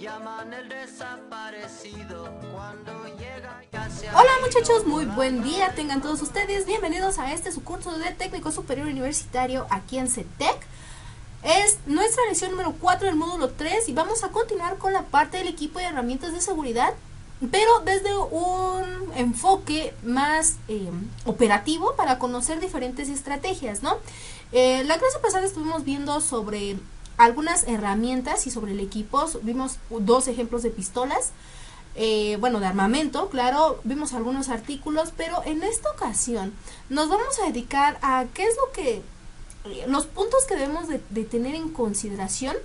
llaman el desaparecido. Cuando llega ya se Hola muchachos, muy buen día tengan todos ustedes. Bienvenidos a este su curso de técnico superior universitario aquí en CETEC. Es nuestra lección número 4 del módulo 3 y vamos a continuar con la parte del equipo y herramientas de seguridad, pero desde un enfoque más operativo para conocer diferentes estrategias, ¿no? La clase pasada estuvimos viendo sobre algunas herramientas y sobre el equipo. Vimos dos ejemplos de pistolas, bueno, de armamento, claro, vimos algunos artículos, pero en esta ocasión nos vamos a dedicar a qué es lo que, los puntos que debemos de tener en consideración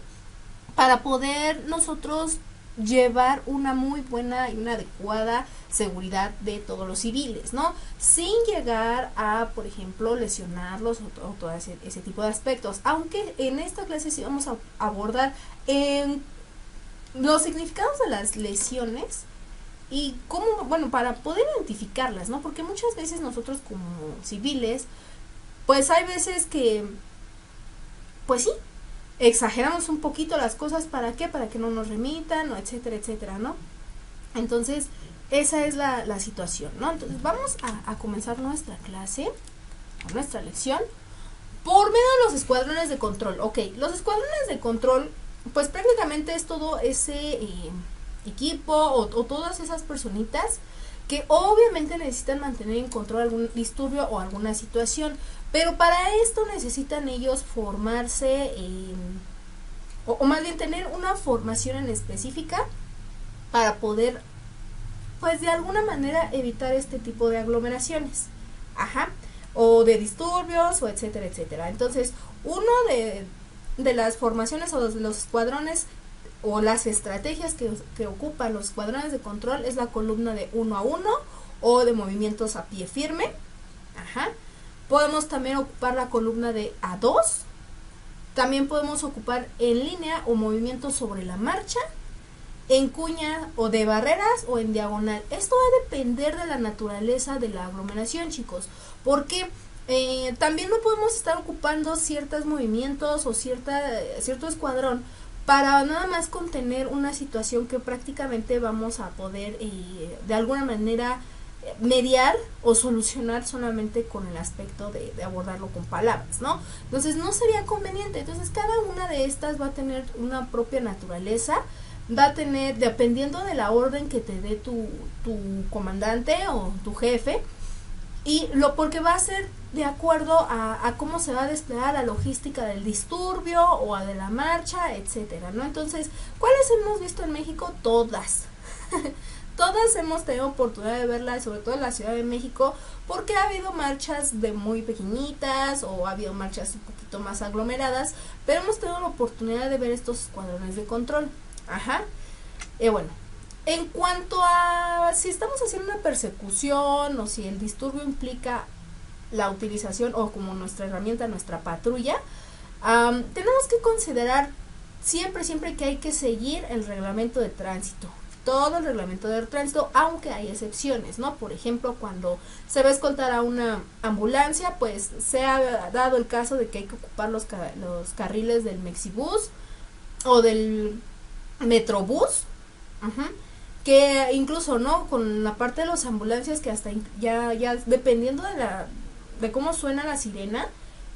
para poder nosotros llevar una muy buena y una adecuada seguridad de todos los civiles, ¿no? Sin llegar a, por ejemplo, lesionarlos o todo ese tipo de aspectos. Aunque en esta clase sí vamos a abordar los significados de las lesiones y cómo, bueno, para poder identificarlas, ¿no? Porque muchas veces nosotros como civiles, pues hay veces que, pues sí, exageramos un poquito las cosas. ¿Para qué? Para que no nos remitan, o etcétera, etcétera, ¿no? Entonces, esa es la situación, ¿no? Entonces, vamos a comenzar nuestra clase, nuestra lección, por medio de los escuadrones de control. Ok, los escuadrones de control, pues prácticamente es todo ese equipo o todas esas personitas que obviamente necesitan mantener en control algún disturbio o alguna situación, pero para esto necesitan ellos formarse o más bien tener una formación en específica para poder, pues de alguna manera, evitar este tipo de aglomeraciones, o de disturbios, o etcétera, etcétera. Entonces, uno de las formaciones o de los escuadrones o las estrategias que ocupan los escuadrones de control es la columna de 1 a 1 o de movimientos a pie firme. Podemos también ocupar la columna de A2. También podemos ocupar en línea o movimientos sobre la marcha, en cuña o de barreras o en diagonal. Esto va a depender de la naturaleza de la aglomeración, chicos, porque también no podemos estar ocupando ciertos movimientos o cierto escuadrón para nada más contener una situación que prácticamente vamos a poder de alguna manera mediar o solucionar solamente con el aspecto de abordarlo con palabras, ¿no? Entonces no sería conveniente. Entonces cada una de estas va a tener una propia naturaleza, va a tener, dependiendo de la orden que te dé tu comandante o tu jefe, y porque va a ser de acuerdo a cómo se va a desplegar la logística del disturbio o a de la marcha, etcétera, ¿no? Entonces, ¿cuáles hemos visto en México? Todas. Todas hemos tenido oportunidad de verlas, sobre todo en la Ciudad de México, porque ha habido marchas de muy pequeñitas o ha habido marchas un poquito más aglomeradas, pero hemos tenido la oportunidad de ver estos escuadrones de control. Bueno, en cuanto a si estamos haciendo una persecución o si el disturbio implica la utilización o como nuestra herramienta, nuestra patrulla, tenemos que considerar siempre que hay que seguir el reglamento de tránsito. Todo el reglamento de tránsito, aunque hay excepciones, ¿no? Por ejemplo, cuando se va a escoltar a una ambulancia, pues se ha dado el caso de que hay que ocupar los carriles del Mexibus o del Metrobús, que incluso, ¿no? Con la parte de las ambulancias, que hasta ya dependiendo de cómo suena la sirena,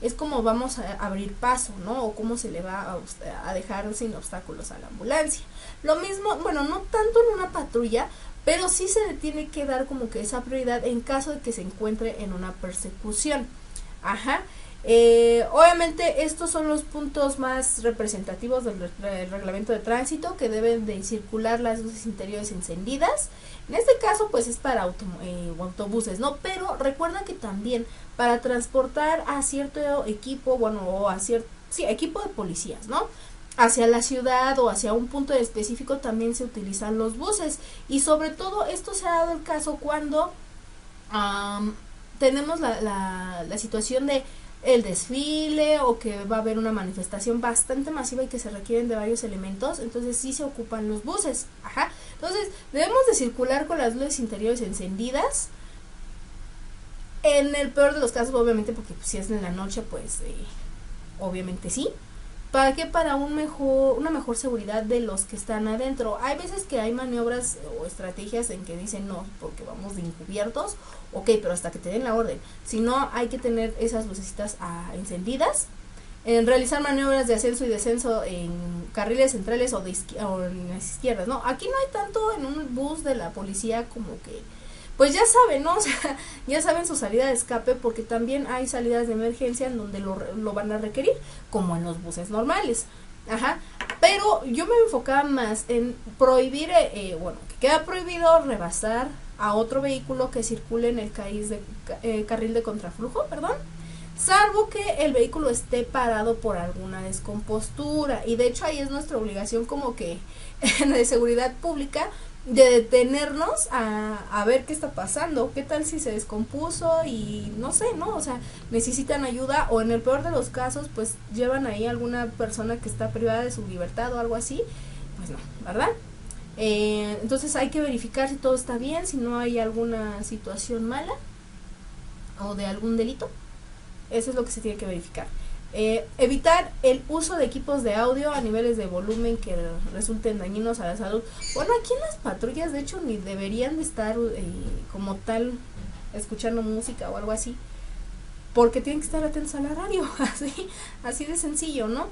es como vamos a abrir paso, ¿no? O cómo se le va a dejar sin obstáculos a la ambulancia. Lo mismo, bueno, no tanto en una patrulla, pero sí se le tiene que dar como que esa prioridad en caso de que se encuentre en una persecución. Obviamente estos son los puntos más representativos del reglamento de tránsito, que deben de circular las luces interiores encendidas. En este caso pues es para autobuses, ¿no? Pero recuerda que también para transportar a cierto equipo, bueno, o a equipo de policías, ¿no? Hacia la ciudad o hacia un punto específico también se utilizan los buses. Y sobre todo esto se ha dado el caso cuando tenemos la situación de el desfile o que va a haber una manifestación bastante masiva y que se requieren de varios elementos. Entonces sí se ocupan los buses. Entonces debemos de circular con las luces interiores encendidas. En el peor de los casos, obviamente, porque si es en la noche, pues obviamente sí. ¿Para qué? Para una mejor seguridad de los que están adentro. Hay veces que hay maniobras o estrategias en que dicen no, porque vamos de encubiertos, ok, pero hasta que te den la orden. Si no, hay que tener esas lucecitas encendidas. En realizar maniobras de ascenso y descenso en carriles centrales o en las izquierdas, ¿no? Aquí no hay tanto en un bus de la policía como que, pues ya saben, ¿no? O sea, ya saben su salida de escape, porque también hay salidas de emergencia en donde lo van a requerir, como en los buses normales. Ajá. Pero yo me enfocaba más en prohibir, bueno, que queda prohibido rebasar a otro vehículo que circule en el carril de contraflujo, perdón, salvo que el vehículo esté parado por alguna descompostura. Y de hecho ahí es nuestra obligación como que de seguridad pública, de detenernos a ver qué está pasando, qué tal si se descompuso y no sé, ¿no? O sea, necesitan ayuda, o en el peor de los casos pues llevan ahí a alguna persona que está privada de su libertad o algo así, pues no, ¿verdad? Entonces hay que verificar si todo está bien, si no hay alguna situación mala o de algún delito. Eso es lo que se tiene que verificar. Evitar el uso de equipos de audio a niveles de volumen que resulten dañinos a la salud. Bueno, aquí en las patrullas de hecho ni deberían de estar como tal escuchando música o algo así, porque tienen que estar atentos a la radio, así de sencillo, ¿no?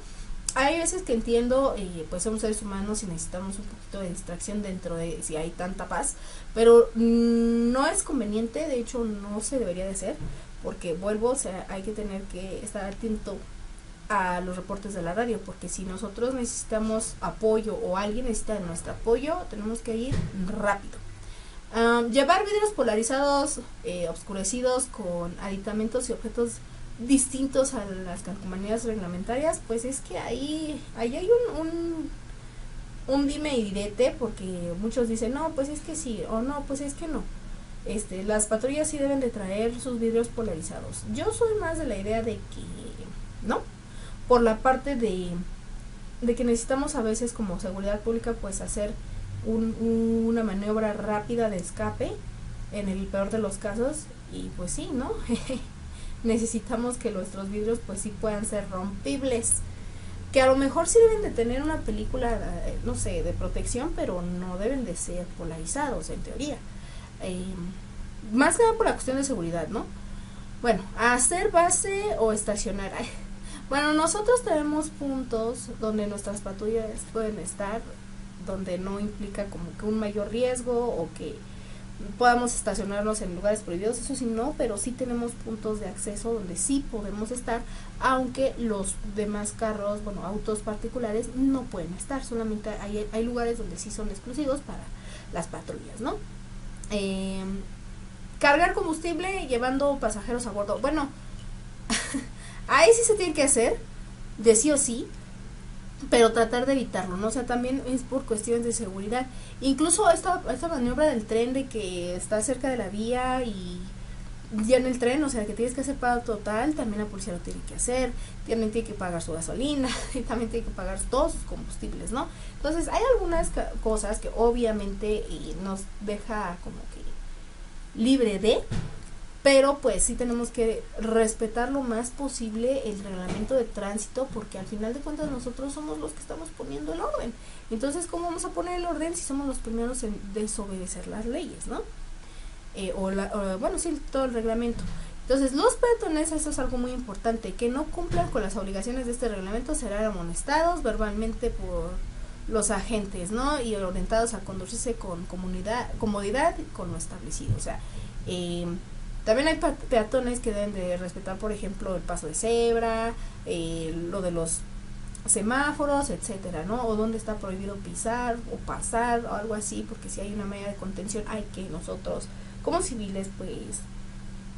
Hay veces que entiendo, pues somos seres humanos y necesitamos un poquito de distracción dentro de si hay tanta paz, pero no es conveniente, de hecho no se debería de hacer, porque vuelvo, o sea, hay que tener que estar atento a los reportes de la radio, porque si nosotros necesitamos apoyo o alguien necesita nuestro apoyo, tenemos que ir rápido. Llevar vidrios polarizados, oscurecidos con aditamentos y objetos distintos a las calcomanías reglamentarias, pues es que ahí hay un dime y direte, porque muchos dicen, no, pues es que sí, o no, pues es que no. Las patrullas sí deben de traer sus vidrios polarizados. Yo soy más de la idea de que no, por la parte de que necesitamos a veces como seguridad pública pues hacer una maniobra rápida de escape en el peor de los casos, y pues sí, ¿no? Necesitamos que nuestros vidrios pues sí puedan ser rompibles, que a lo mejor sí deben de tener una película, no sé, de protección, pero no deben de ser polarizados en teoría. Más que nada por la cuestión de seguridad, ¿no? Bueno, hacer base o estacionar. Bueno, nosotros tenemos puntos donde nuestras patrullas pueden estar, donde no implica como que un mayor riesgo o que podamos estacionarnos en lugares prohibidos, eso sí no, pero sí tenemos puntos de acceso donde sí podemos estar, aunque los demás carros, bueno, autos particulares no pueden estar, solamente hay lugares donde sí son exclusivos para las patrullas, ¿no? Cargar combustible llevando pasajeros a bordo. Bueno, ahí sí se tiene que hacer, de sí o sí, pero tratar de evitarlo, ¿no? O sea, también es por cuestiones de seguridad. Incluso esta maniobra del tren de que está cerca de la vía y ya en el tren, o sea, que tienes que hacer parado total, también la policía lo tiene que hacer, también tiene que pagar su gasolina y también tiene que pagar todos sus combustibles, ¿no? Entonces, hay algunas cosas que obviamente nos deja como que libre de, pero pues sí tenemos que respetar lo más posible el reglamento de tránsito, porque al final de cuentas nosotros somos los que estamos poniendo el orden. Entonces, ¿cómo vamos a poner el orden si somos los primeros en desobedecer las leyes, ¿no? Bueno, sí, todo el reglamento. Entonces, los peatones, eso es algo muy importante, que no cumplan con las obligaciones de este reglamento serán amonestados verbalmente por los agentes, ¿no? Y orientados a conducirse con comodidad y con lo establecido. O sea, también hay peatones que deben de respetar, por ejemplo, el paso de cebra, lo de los semáforos, etcétera, ¿no? O donde está prohibido pisar o pasar o algo así, porque si hay una medida de contención hay que nosotros como civiles pues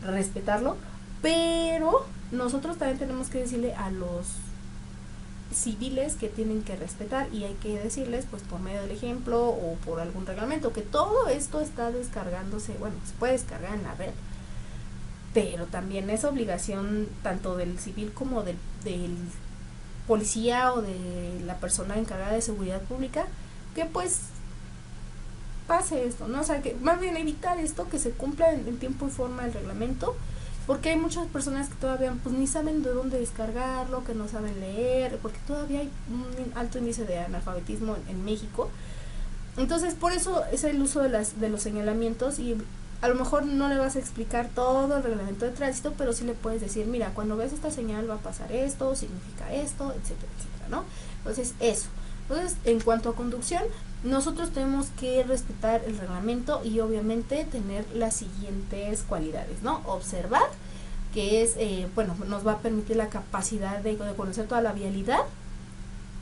respetarlo, pero nosotros también tenemos que decirle a los civiles que tienen que respetar, y hay que decirles pues por medio del ejemplo o por algún reglamento que todo esto está descargándose, bueno, se puede descargar en la red, pero también es obligación tanto del civil como del policía o de la persona encargada de seguridad pública que pues pase esto, ¿no? O sea, que más bien evitar esto, que se cumpla en tiempo y forma el reglamento, porque hay muchas personas que todavía pues ni saben de dónde descargarlo, que no saben leer, porque todavía hay un alto índice de analfabetismo en México. Entonces por eso es el uso de los señalamientos, y a lo mejor no le vas a explicar todo el reglamento de tránsito, pero sí le puedes decir, mira, cuando ves esta señal va a pasar esto, significa esto, etcétera, etcétera, ¿no? Entonces eso. Entonces, en cuanto a conducción, nosotros tenemos que respetar el reglamento y obviamente tener las siguientes cualidades, ¿no? Observar, que es, bueno, nos va a permitir la capacidad de conocer toda la vialidad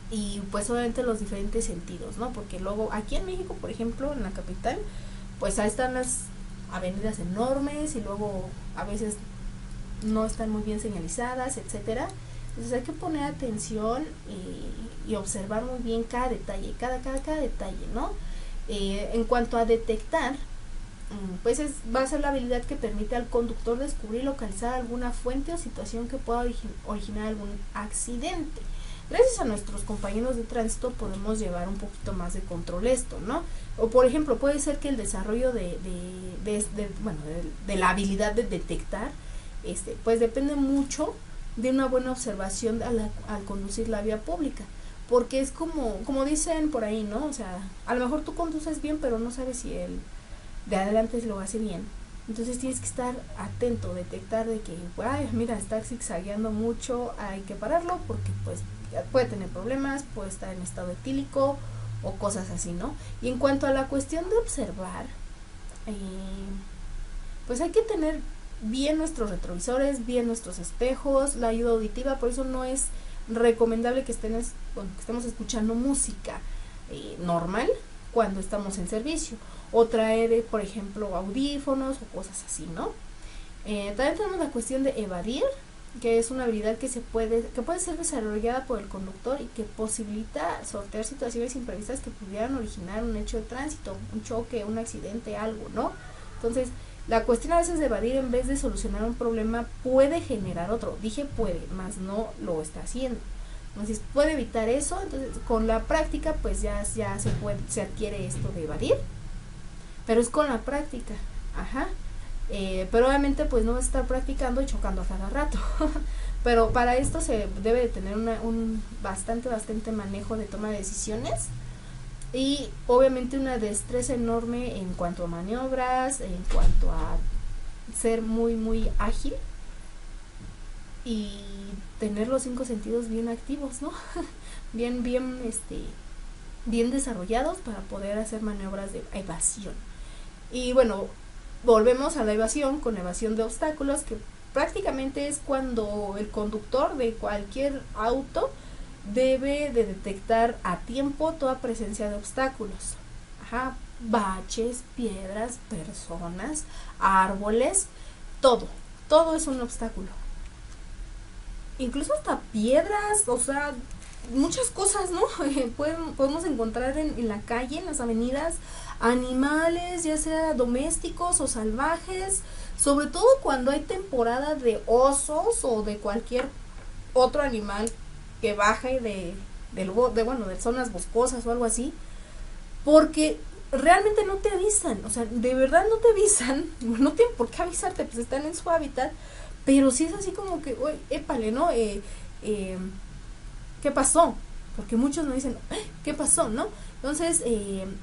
y pues obviamente los diferentes sentidos, ¿no? Porque luego aquí en México, por ejemplo, en la capital, pues ahí están las avenidas enormes y luego a veces no están muy bien señalizadas, etcétera. Entonces hay que poner atención y observar muy bien cada detalle, cada detalle, ¿no? En cuanto a detectar, pues va a ser la habilidad que permite al conductor descubrir y localizar alguna fuente o situación que pueda originar algún accidente. Gracias a nuestros compañeros de tránsito podemos llevar un poquito más de control esto, ¿no? O por ejemplo, puede ser que el desarrollo de la habilidad de detectar, pues depende mucho de una buena observación al conducir la vía pública, porque es como dicen por ahí, ¿no? O sea, a lo mejor tú conduces bien, pero no sabes si el de adelante lo hace bien. Entonces tienes que estar atento, detectar de que, ay, mira, está zigzagueando mucho, hay que pararlo porque pues puede tener problemas, puede estar en estado etílico o cosas así, ¿no? Y en cuanto a la cuestión de observar, pues hay que tener bien nuestros retrovisores, bien nuestros espejos, la ayuda auditiva, por eso no es recomendable que estemos escuchando música normal cuando estamos en servicio, o traer, por ejemplo, audífonos o cosas así, ¿no? También tenemos la cuestión de evadir, que es una habilidad que puede ser desarrollada por el conductor y que posibilita sortear situaciones imprevistas que pudieran originar un hecho de tránsito, un choque, un accidente, algo, ¿no? Entonces, la cuestión a veces de evadir, en vez de solucionar un problema, puede generar otro. Dije puede, más no lo está haciendo. Entonces puede evitar eso. Entonces con la práctica pues ya se adquiere esto de evadir, pero es con la práctica. Ajá. Pero obviamente pues no vas a estar practicando y chocando a cada rato. Pero para esto se debe de tener un bastante manejo de toma de decisiones y obviamente una destreza enorme en cuanto a maniobras, en cuanto a ser muy ágil y tener los 5 sentidos bien activos, ¿no? bien desarrollados para poder hacer maniobras de evasión. Y bueno, volvemos a la evasión con evasión de obstáculos, que prácticamente es cuando el conductor de cualquier auto debe de detectar a tiempo toda presencia de obstáculos. Ajá, baches, piedras, personas, árboles, todo es un obstáculo. Incluso hasta piedras, o sea, muchas cosas, ¿no? Podemos encontrar en la calle, en las avenidas, animales, ya sea domésticos o salvajes, sobre todo cuando hay temporada de osos o de cualquier otro animal que baje de zonas boscosas o algo así, porque realmente no te avisan, o sea, de verdad no te avisan, no tienen por qué avisarte, pues están en su hábitat, pero sí es así como que, uy, épale, ¿no? ¿Qué pasó? Porque muchos no dicen, ¿qué pasó, no? Entonces,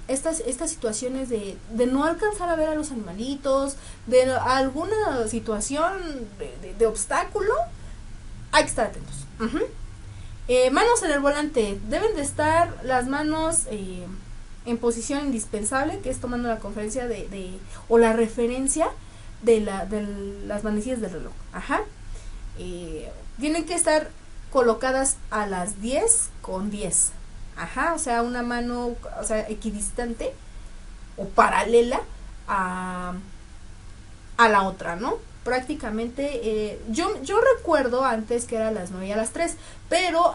estas situaciones de no alcanzar a ver a los animalitos, de alguna situación de obstáculo, hay que estar atentos. Manos en el volante. Deben de estar las manos en posición indispensable, que es tomando la conferencia o la referencia de las manecillas del reloj. Ajá. Tienen que estar colocadas a las 10:10. Ajá, o sea, una mano, o sea, equidistante o paralela a la otra, ¿no? Prácticamente, yo recuerdo antes que era a las 9 y a las 3, pero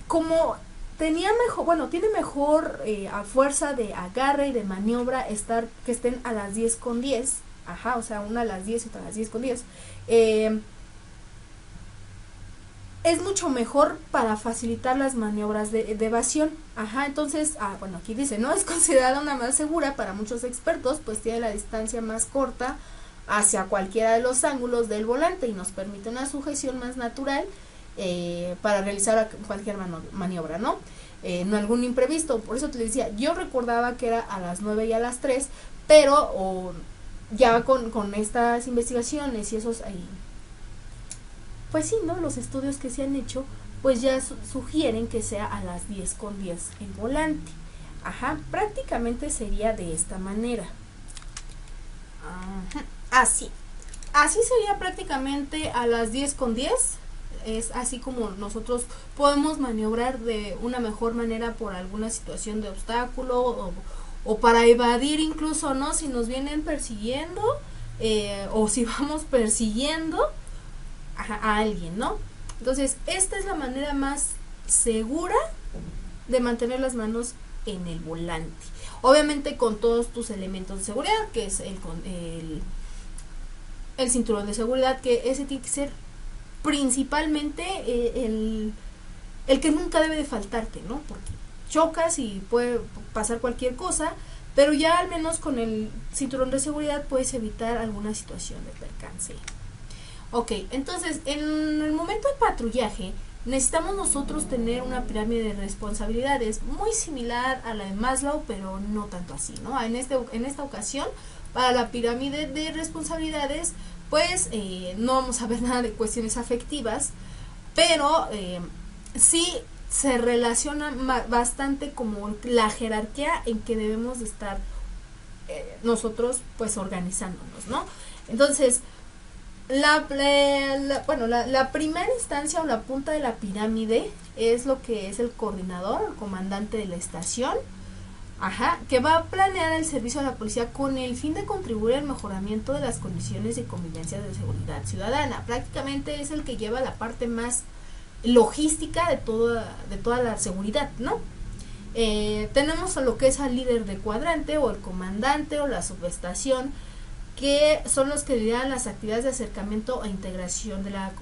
como tiene mejor a fuerza de agarre y de maniobra que estén a las 10:10, ajá, o sea, una a las 10 y otra a las 10:10, es mucho mejor para facilitar las maniobras de evasión. Ajá, entonces, bueno, aquí dice, no es considerada una más segura para muchos expertos, pues tiene la distancia más corta hacia cualquiera de los ángulos del volante y nos permite una sujeción más natural para realizar cualquier maniobra, ¿no? No algún imprevisto. Por eso te decía, yo recordaba que era a las 9 y a las 3, pero ya con estas investigaciones y esos pues sí, ¿no? Los estudios que se han hecho, pues ya sugieren que sea a las 10:10 el volante. Ajá, prácticamente sería de esta manera. Ajá, así. Así sería prácticamente a las 10:10. Es así como nosotros podemos maniobrar de una mejor manera por alguna situación de obstáculo o para evadir incluso, ¿no? Si nos vienen persiguiendo o si vamos persiguiendo a alguien, ¿no? Entonces, esta es la manera más segura de mantener las manos en el volante. Obviamente con todos tus elementos de seguridad, que es el cinturón de seguridad, que ese tiene que ser principalmente el que nunca debe de faltarte, ¿no? Porque chocas y puede pasar cualquier cosa, pero ya al menos con el cinturón de seguridad puedes evitar alguna situación de percance. Ok, entonces en el momento de patrullaje necesitamos nosotros tener una pirámide de responsabilidades muy similar a la de Maslow, pero no tanto así, ¿no? En esta ocasión, para la pirámide de responsabilidades, pues no vamos a ver nada de cuestiones afectivas, pero sí se relaciona bastante como la jerarquía en que debemos de estar nosotros pues organizándonos, ¿no? Entonces, la primera instancia o la punta de la pirámide es lo que es el coordinador, el comandante de la estación, que va a planear el servicio a la policía con el fin de contribuir al mejoramiento de las condiciones de convivencia de seguridad ciudadana. Prácticamente es el que lleva la parte más logística de toda la seguridad, ¿no? Tenemos a lo que es al líder de cuadrante o el comandante o la subestación, que son los que lideran las actividades de acercamiento e integración de la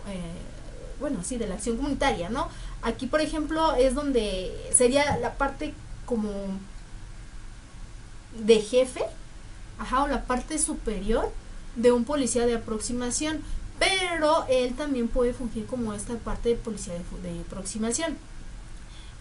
de la acción comunitaria, ¿no? Aquí, por ejemplo, es donde sería la parte como de jefe, o la parte superior de un policía de aproximación, pero él también puede fungir como esta parte de policía de aproximación.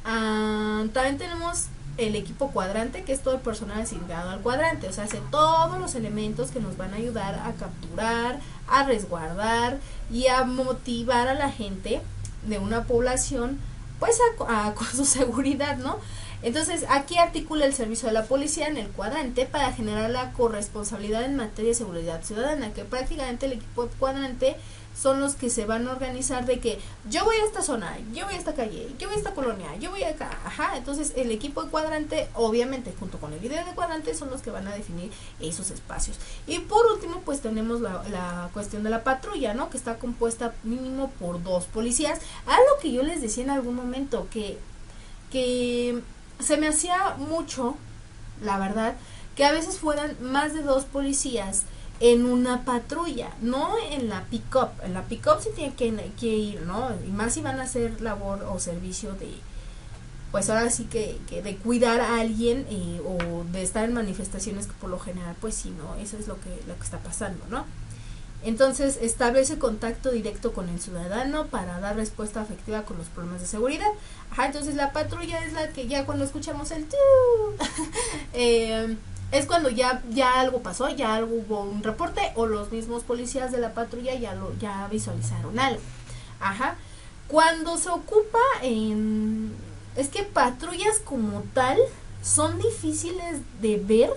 También tenemos el equipo cuadrante, que es todo el personal asignado al cuadrante, o sea, hace todos los elementos que nos van a ayudar a capturar, a resguardar y a motivar a la gente de una población pues con su seguridad, ¿no? Entonces aquí articula el servicio de la policía en el cuadrante para generar la corresponsabilidad en materia de seguridad ciudadana, que prácticamente el equipo cuadrante son los que se van a organizar de que yo voy a esta zona, yo voy a esta calle, yo voy a esta colonia, yo voy acá, entonces el equipo de cuadrante, obviamente junto con el líder de cuadrante, son los que van a definir esos espacios. Y por último, pues tenemos la cuestión de la patrulla, ¿no? Que está compuesta mínimo por 2 policías. Algo que yo les decía en algún momento, que se me hacía mucho, la verdad, que a veces fueran más de 2 policías en una patrulla, no en la pick-up. En la pick-up sí tiene que ir, ¿no? Y más si van a hacer labor o servicio de, pues ahora sí que de cuidar a alguien o de estar en manifestaciones, que por lo general, pues sí, ¿no? Eso es lo que está pasando, ¿no? Entonces, establece contacto directo con el ciudadano para dar respuesta afectiva con los problemas de seguridad. Entonces la patrulla es la que ya cuando escuchamos el es cuando ya algo pasó, ya algo hubo un reporte, o los mismos policías de la patrulla ya visualizaron algo. Cuando se ocupa es que patrullas como tal son difíciles de ver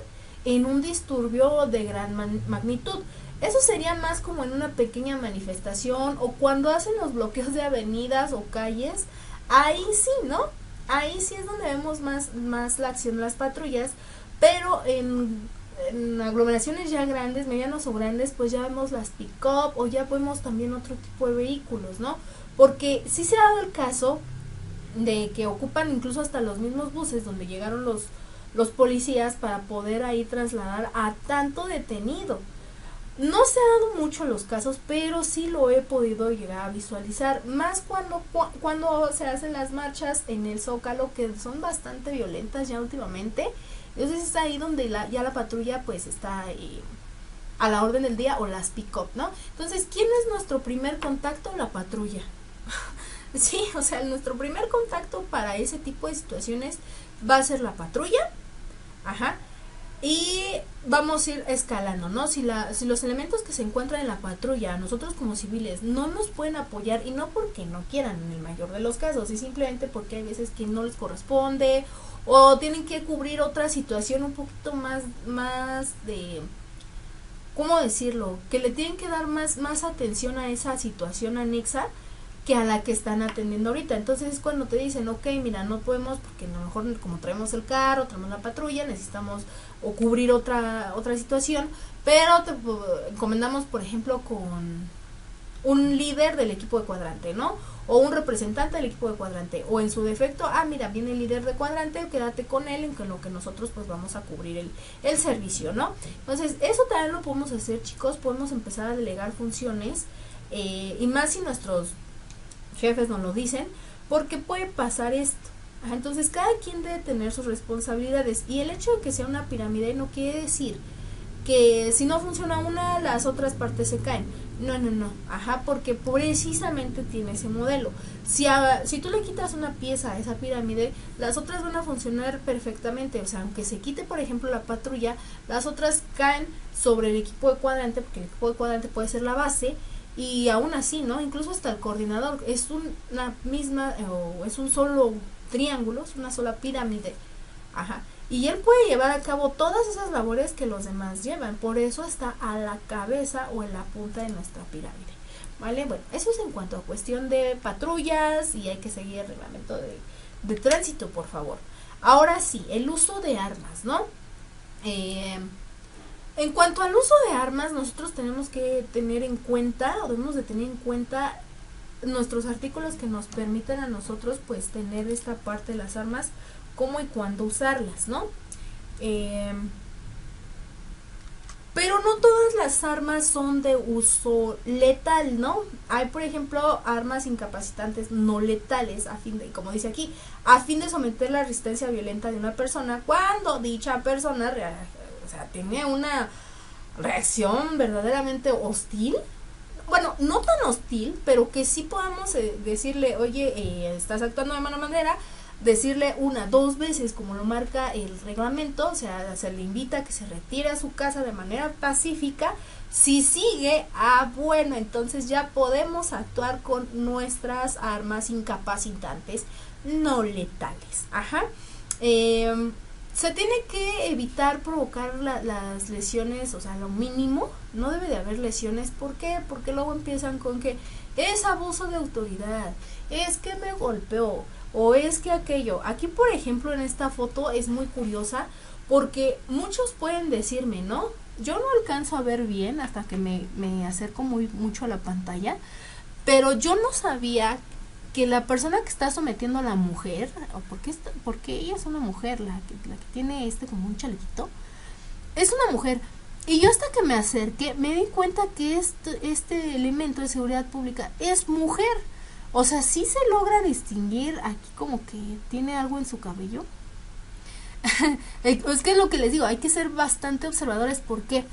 en un disturbio de gran magnitud. Eso sería más como en una pequeña manifestación o cuando hacen los bloqueos de avenidas o calles. Ahí sí, ¿no? Ahí sí es donde vemos más la acción de las patrullas, pero en aglomeraciones ya grandes, medianos o grandes, pues ya vemos las pick-up o ya vemos también otro tipo de vehículos, ¿no? Porque sí se ha dado el caso de que ocupan incluso hasta los mismos buses donde llegaron los policías para poder ahí trasladar a tanto detenido. No se ha dado mucho los casos, pero sí lo he podido llegar a visualizar, más cuando se hacen las marchas en el Zócalo, que son bastante violentas ya últimamente. Entonces es ahí donde ya la patrulla pues está a la orden del día o las pick-up, ¿no? Entonces, ¿quién es nuestro primer contacto? La patrulla. Sí, o sea, nuestro primer contacto para ese tipo de situaciones va a ser la patrulla, ajá, y vamos a ir escalando, ¿no? Si los elementos que se encuentran en la patrulla, nosotros como civiles, no nos pueden apoyar, y no porque no quieran en el mayor de los casos, y simplemente porque hay veces que no les corresponde, o tienen que cubrir otra situación un poquito más de, ¿cómo decirlo? Que le tienen que dar más atención a esa situación anexa que a la que están atendiendo ahorita. Entonces es cuando te dicen, ok, mira, no podemos porque a lo mejor como traemos el carro, traemos la patrulla, necesitamos o cubrir otra situación, pero te encomendamos, por ejemplo, con un líder del equipo de cuadrante, ¿no? O un representante del equipo de cuadrante, o en su defecto, mira, viene el líder de cuadrante, quédate con él, en lo que nosotros pues vamos a cubrir el servicio, ¿no? Entonces, eso también lo podemos hacer, chicos, podemos empezar a delegar funciones, y más si nuestros jefes nos lo dicen, porque puede pasar esto. Entonces cada quien debe tener sus responsabilidades, y el hecho de que sea una pirámide no quiere decir que si no funciona una, las otras partes se caen. No, porque precisamente tiene ese modelo. Si tú le quitas una pieza a esa pirámide, las otras van a funcionar perfectamente. O sea, aunque se quite, por ejemplo, la patrulla, las otras caen sobre el equipo de cuadrante, porque el equipo de cuadrante puede ser la base. Y aún así, ¿no? Incluso hasta el coordinador es una misma, o es un solo triángulo, es una sola pirámide. Y él puede llevar a cabo todas esas labores que los demás llevan. Por eso está a la cabeza o en la punta de nuestra pirámide. ¿Vale? Bueno, eso es en cuanto a cuestión de patrullas, y hay que seguir el reglamento de tránsito, por favor. Ahora sí, el uso de armas, ¿no? En cuanto al uso de armas, nosotros tenemos que tener en cuenta, o debemos de tener en cuenta nuestros artículos que nos permitan a nosotros pues tener esta parte de las armas, cómo y cuándo usarlas, ¿no? Pero no todas las armas son de uso letal, ¿no? Hay, por ejemplo, armas incapacitantes no letales, como dice aquí, a fin de someter la resistencia violenta de una persona cuando dicha persona tiene una reacción verdaderamente hostil. Bueno, no tan hostil, pero que sí podamos decirle, oye, estás actuando de mala manera, decirle 1, 2 veces, como lo marca el reglamento, o sea, se le invita a que se retire a su casa de manera pacífica. Si sigue, bueno, entonces ya podemos actuar con nuestras armas incapacitantes no letales. Se tiene que evitar provocar las lesiones, o sea, lo mínimo. No debe de haber lesiones. ¿Por qué? Porque luego empiezan con que es abuso de autoridad, es que me golpeó, o es que aquello. Aquí, por ejemplo, en esta foto es muy curiosa, porque muchos pueden decirme, ¿no? Yo no alcanzo a ver bien hasta que me acerco mucho a la pantalla, pero yo no sabía que la persona que está sometiendo a la mujer, o porque ella es una mujer, la que tiene como un chalequito, es una mujer. Y yo hasta que me acerqué me di cuenta que este elemento de seguridad pública es mujer. O sea, sí se logra distinguir aquí como que tiene algo en su cabello. Es que es lo que les digo, hay que ser bastante observadores. ¿Por qué?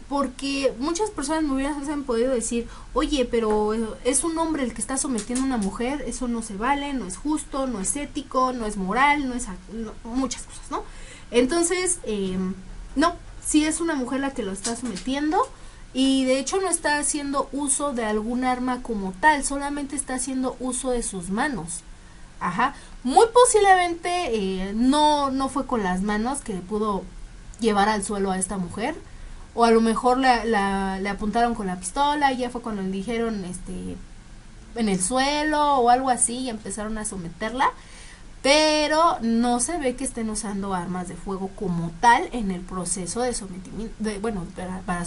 Porque muchas personas me hubieran podido decir, oye, pero es un hombre el que está sometiendo a una mujer, eso no se vale, no es justo, no es ético, no es moral, muchas cosas, ¿no? Entonces, no, sí es una mujer la que lo está sometiendo, y de hecho no está haciendo uso de algún arma como tal, solamente está haciendo uso de sus manos. Muy posiblemente no fue con las manos que pudo llevar al suelo a esta mujer, o a lo mejor le apuntaron con la pistola y ya fue cuando le dijeron en el suelo o algo así, y empezaron a someterla, pero no se ve que estén usando armas de fuego como tal en el proceso de sometimiento, para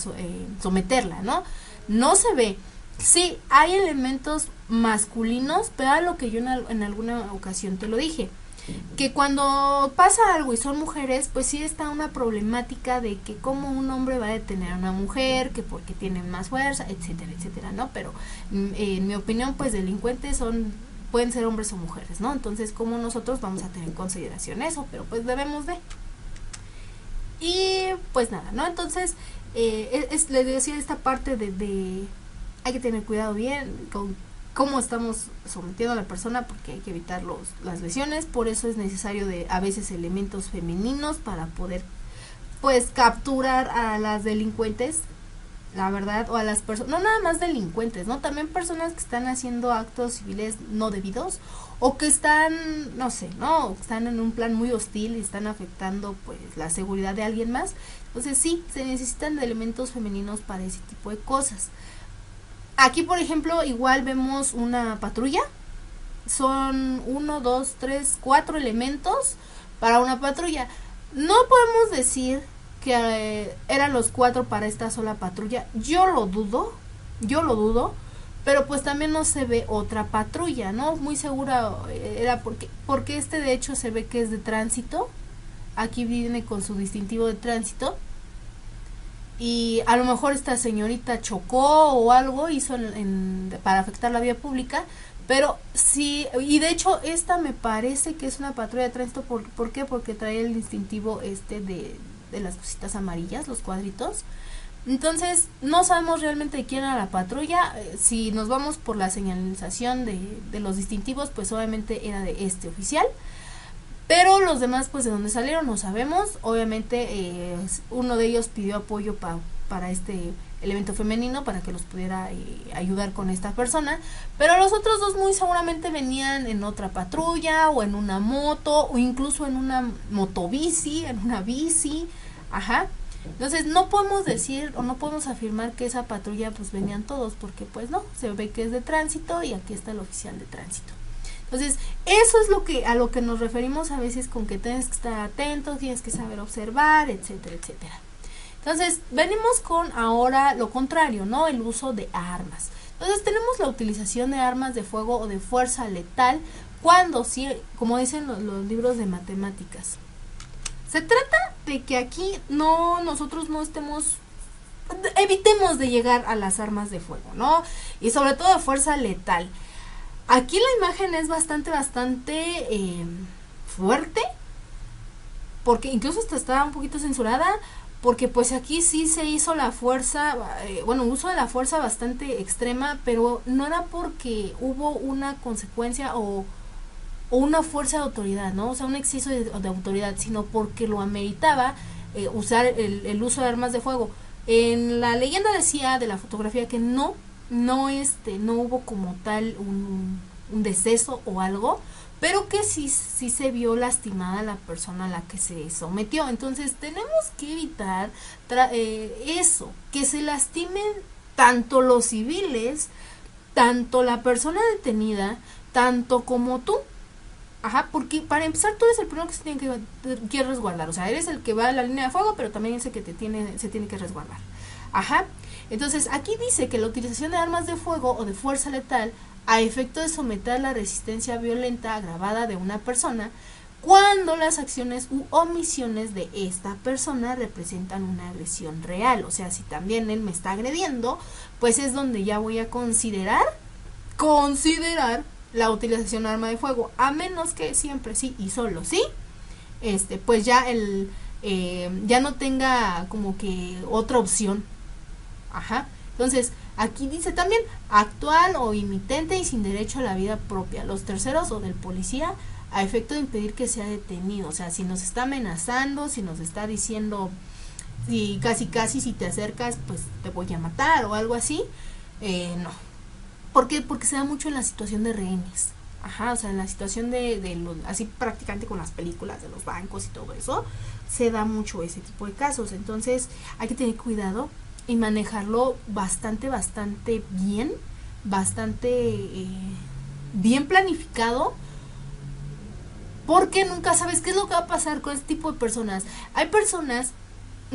someterla, ¿no? No se ve. Sí, hay elementos masculinos, pero a lo que yo en alguna ocasión te lo dije, que cuando pasa algo y son mujeres, pues sí está una problemática de que cómo un hombre va a detener a una mujer, que porque tienen más fuerza, etcétera, etcétera, ¿no? Pero en mi opinión, pues delincuentes pueden ser hombres o mujeres, ¿no? Entonces, ¿cómo nosotros vamos a tener en consideración eso? Pero pues debemos de. Y pues nada, ¿no? Entonces, les decía esta parte de hay que tener cuidado bien con cómo estamos sometiendo a la persona, porque hay que evitar las lesiones. Por eso es necesario de a veces elementos femeninos para poder pues capturar a las delincuentes, la verdad, o a las personas, no nada más delincuentes, ¿no? También personas que están haciendo actos civiles no debidos, o que están, no sé, ¿no? Están en un plan muy hostil y están afectando pues la seguridad de alguien más. Entonces sí, se necesitan de elementos femeninos para ese tipo de cosas. Aquí, por ejemplo, igual vemos una patrulla. Son 1, 2, 3, 4 elementos para una patrulla. No podemos decir que eran los 4 para esta sola patrulla. Yo lo dudo, pero pues también no se ve otra patrulla, ¿no? Muy segura era porque este de hecho se ve que es de tránsito. Aquí viene con su distintivo de tránsito. Y a lo mejor esta señorita chocó o algo, hizo para afectar la vía pública, pero sí, y de hecho esta me parece que es una patrulla de tránsito. ¿Por qué? Porque trae el distintivo de las cositas amarillas, los cuadritos. Entonces no sabemos realmente de quién era la patrulla. Si nos vamos por la señalización de los distintivos, pues obviamente era de este oficial. Pero los demás, pues de dónde salieron no sabemos. Obviamente uno de ellos pidió apoyo para este elemento femenino, para que los pudiera ayudar con esta persona. Pero los otros dos muy seguramente venían en otra patrulla, o en una moto, o incluso en una motobici, en una bici. Ajá. Entonces no podemos decir o no podemos afirmar que esa patrulla pues venían todos, porque pues no, se ve que es de tránsito y aquí está el oficial de tránsito. Entonces, eso es a lo que nos referimos a veces con que tienes que estar atento, tienes que saber observar, etcétera, etcétera. Entonces, venimos con ahora lo contrario, ¿no? El uso de armas. Entonces, tenemos la utilización de armas de fuego o de fuerza letal cuando, sí, como dicen los libros de matemáticas. Se trata de que aquí nosotros no evitemos de llegar a las armas de fuego, ¿no? Y sobre todo de fuerza letal. Aquí la imagen es bastante fuerte, porque incluso hasta estaba un poquito censurada, porque pues aquí sí se hizo la fuerza, uso de la fuerza bastante extrema, pero no era porque hubo una consecuencia o una fuerza de autoridad, ¿no? O sea, un exceso de autoridad, sino porque lo ameritaba usar el uso de armas de fuego. En la leyenda decía de la fotografía que no hubo como tal un deceso o algo, pero que sí se vio lastimada la persona a la que se sometió. Entonces tenemos que evitar eso, que se lastimen tanto los civiles, tanto la persona detenida, tanto como tú. Ajá, porque para empezar tú eres el primero que se tiene que resguardar. O sea, eres el que va a la línea de fuego, pero también es el que se tiene que resguardar. Ajá. Entonces, aquí dice que la utilización de armas de fuego o de fuerza letal a efecto de someter a la resistencia violenta agravada de una persona cuando las acciones u omisiones de esta persona representan una agresión real. O sea, si también él me está agrediendo, pues es donde ya voy a considerar la utilización de arma de fuego, a menos que siempre sí y solo sí, pues ya ya no tenga como que otra opción. Ajá. Entonces, aquí dice también actual o imitente y sin derecho a la vida propia, los terceros o del policía a efecto de impedir que sea detenido. O sea, si nos está amenazando, si nos está diciendo, si casi si te acercas, pues te voy a matar o algo así, no. ¿Por qué? Porque se da mucho en la situación de rehenes. Ajá, o sea, en la situación así prácticamente con las películas de los bancos y todo eso, se da mucho ese tipo de casos. Entonces, hay que tener cuidado y manejarlo bastante bien, bien planificado, porque nunca sabes qué es lo que va a pasar con este tipo de personas. Hay personas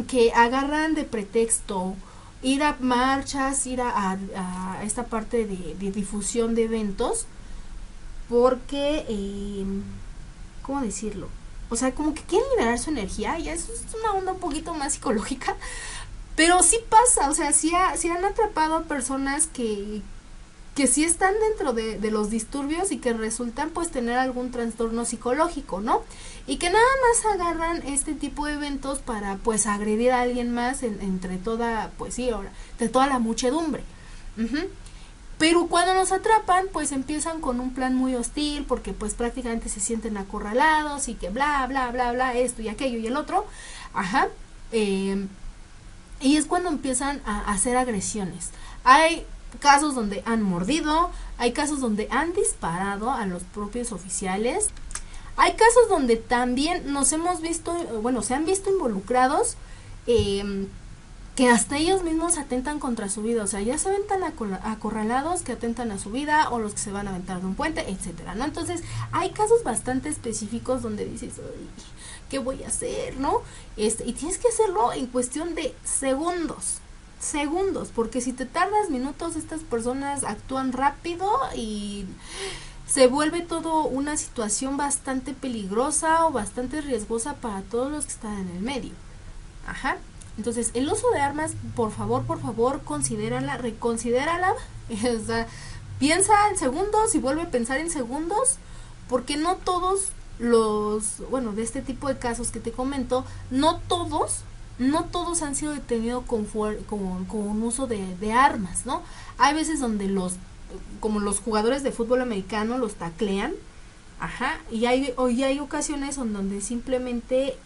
que agarran de pretexto ir a marchas, ir a esta parte de difusión de eventos, porque, ¿cómo decirlo? O sea, como que quieren liberar su energía, y eso es una onda un poquito más psicológica, pero sí pasa. O sea, sí han atrapado a personas que que sí están dentro de los disturbios y que resultan pues tener algún trastorno psicológico, ¿no? Y que nada más agarran este tipo de eventos para pues agredir a alguien más entre toda, pues sí, ahora, entre toda la muchedumbre. Pero cuando los atrapan, pues empiezan con un plan muy hostil, porque pues prácticamente se sienten acorralados y que bla, bla, bla, bla, esto y aquello y el otro. Y es cuando empiezan a hacer agresiones. Hay casos donde han mordido, hay casos donde han disparado a los propios oficiales. Hay casos donde también nos hemos visto, bueno, se han visto involucrados, que hasta ellos mismos atentan contra su vida, o sea, ya se ven tan acorralados que atentan a su vida, o los que se van a aventar de un puente, etcétera, ¿no? Entonces, hay casos bastante específicos donde dices, ¿qué voy a hacer, no? Y tienes que hacerlo en cuestión de segundos, porque si te tardas minutos, estas personas actúan rápido y se vuelve todo una situación bastante peligrosa o bastante riesgosa para todos los que están en el medio. Entonces, el uso de armas, por favor, considérala, reconsidérala. O sea, piensa en segundos y vuelve a pensar en segundos, porque no todos de este tipo de casos que te comento, no todos han sido detenidos con uso de armas, ¿no? Hay veces donde como los jugadores de fútbol americano los taclean, y hay ocasiones donde simplemente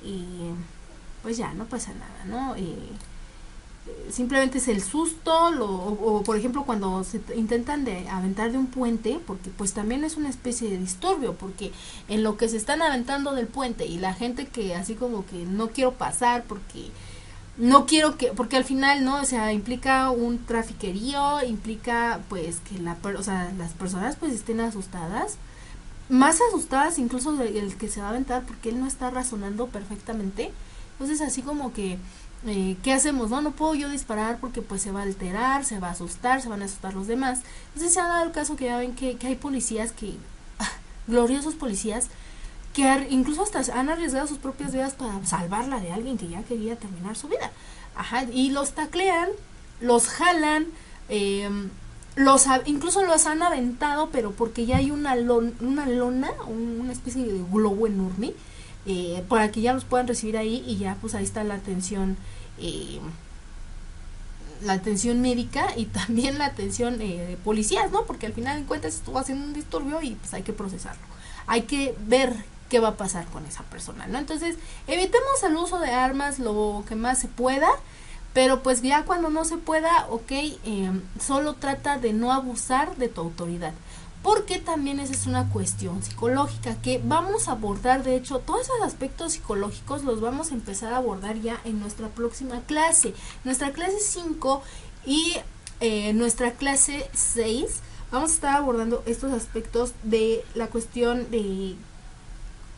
pues ya no pasa nada, ¿no? Simplemente es el susto, o por ejemplo cuando se intentan aventar de un puente, porque pues también es una especie de disturbio, porque en lo que se están aventando del puente y la gente que así como que no quiero pasar porque al final, ¿no? O sea, implica un trafiquerío, implica pues que las personas pues estén asustadas, más asustadas incluso del que se va a aventar, porque él no está razonando perfectamente. Entonces así como que, ¿qué hacemos? No puedo yo disparar porque pues se va a alterar, se va a asustar, se van a asustar los demás. Entonces se ha dado el caso que ya ven que hay policías gloriosos policías, que incluso hasta han arriesgado sus propias vidas para salvarla de alguien que ya quería terminar su vida. Y los taclean, los jalan, incluso los han aventado, pero porque ya hay una lona, una especie de globo enorme, para que ya los puedan recibir ahí, y ya pues ahí está la atención médica y también la atención de policías, ¿no? Porque al final de cuentas estuvo haciendo un disturbio y pues hay que procesarlo, hay que ver qué va a pasar con esa persona, ¿no? Entonces evitemos el uso de armas lo que más se pueda, pero pues ya cuando no se pueda, solo trata de no abusar de tu autoridad, porque también esa es una cuestión psicológica que vamos a abordar. De hecho, todos esos aspectos psicológicos los vamos a empezar a abordar ya en nuestra próxima clase, nuestra clase 5 y nuestra clase 6. Vamos a estar abordando estos aspectos de la cuestión de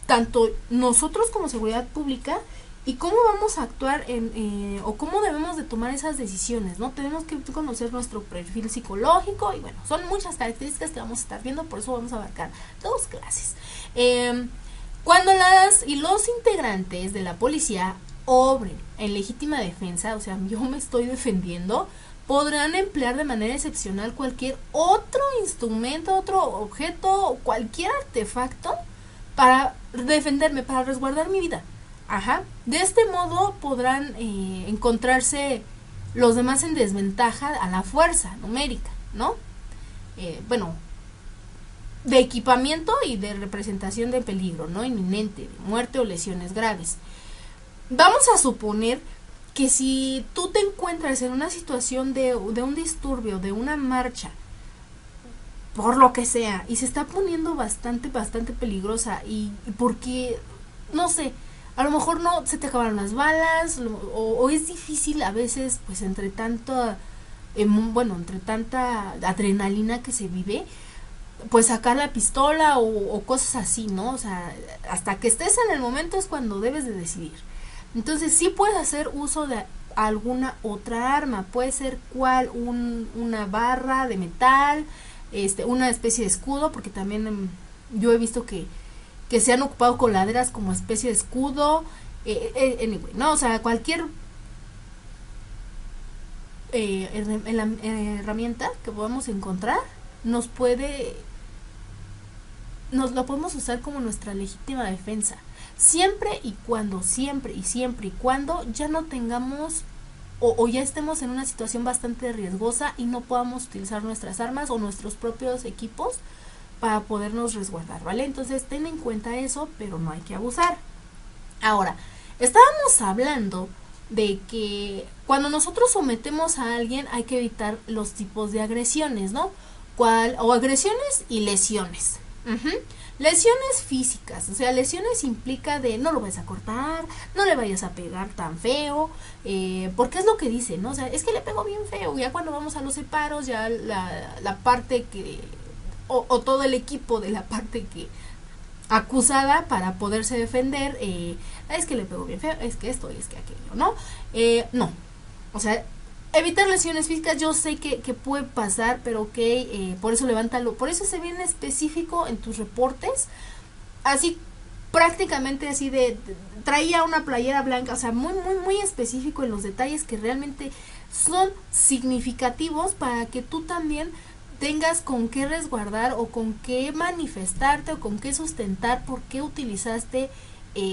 tanto nosotros como seguridad pública y cómo vamos a actuar o cómo debemos de tomar esas decisiones, ¿no? Tenemos que conocer nuestro perfil psicológico y bueno, son muchas características que vamos a estar viendo, por eso vamos a abarcar 2 clases. Cuando las y los integrantes de la policía obren en legítima defensa, o sea, yo me estoy defendiendo, podrán emplear de manera excepcional cualquier otro instrumento, otro objeto, cualquier artefacto para defenderme, para resguardar mi vida. De este modo podrán encontrarse los demás en desventaja a la fuerza numérica, ¿no? De equipamiento y de representación de peligro, ¿no? Inminente, de muerte o lesiones graves. Vamos a suponer que si tú te encuentras en una situación de un disturbio, de una marcha, por lo que sea, y se está poniendo bastante peligrosa, y porque, no sé, a lo mejor no se te acabaron las balas, o es difícil a veces, pues entre tanta adrenalina que se vive, pues sacar la pistola o cosas así, ¿no? O sea, hasta que estés en el momento es cuando debes de decidir. Entonces sí puedes hacer uso de alguna otra arma, puede ser una barra de metal, una especie de escudo, porque también yo he visto que se han ocupado coladeras como especie de escudo, anyway, no, o sea, cualquier herramienta que podamos encontrar nos lo podemos usar como nuestra legítima defensa, siempre y cuando ya no tengamos o ya estemos en una situación bastante riesgosa y no podamos utilizar nuestras armas o nuestros propios equipos para podernos resguardar, ¿vale? Entonces ten en cuenta eso, pero no hay que abusar. Ahora, estábamos hablando de que cuando nosotros sometemos a alguien hay que evitar los tipos de agresiones, ¿no? O agresiones y lesiones. Lesiones físicas, o sea, lesiones implica de no lo vayas a cortar, no le vayas a pegar tan feo, porque es lo que dice, ¿no? O sea, es que le pegó bien feo, ya cuando vamos a los separos, ya la parte que, o todo el equipo de la parte que acusada para poderse defender, es que le pegó bien feo, es que esto, es que aquello, ¿no? No, o sea, evitar lesiones físicas, yo sé que puede pasar, pero ok, por eso levántalo, por eso se viene específico en tus reportes, así prácticamente así traía una playera blanca, o sea, muy específico en los detalles que realmente son significativos para que tú también tengas con qué resguardar o con qué manifestarte o con qué sustentar por qué utilizaste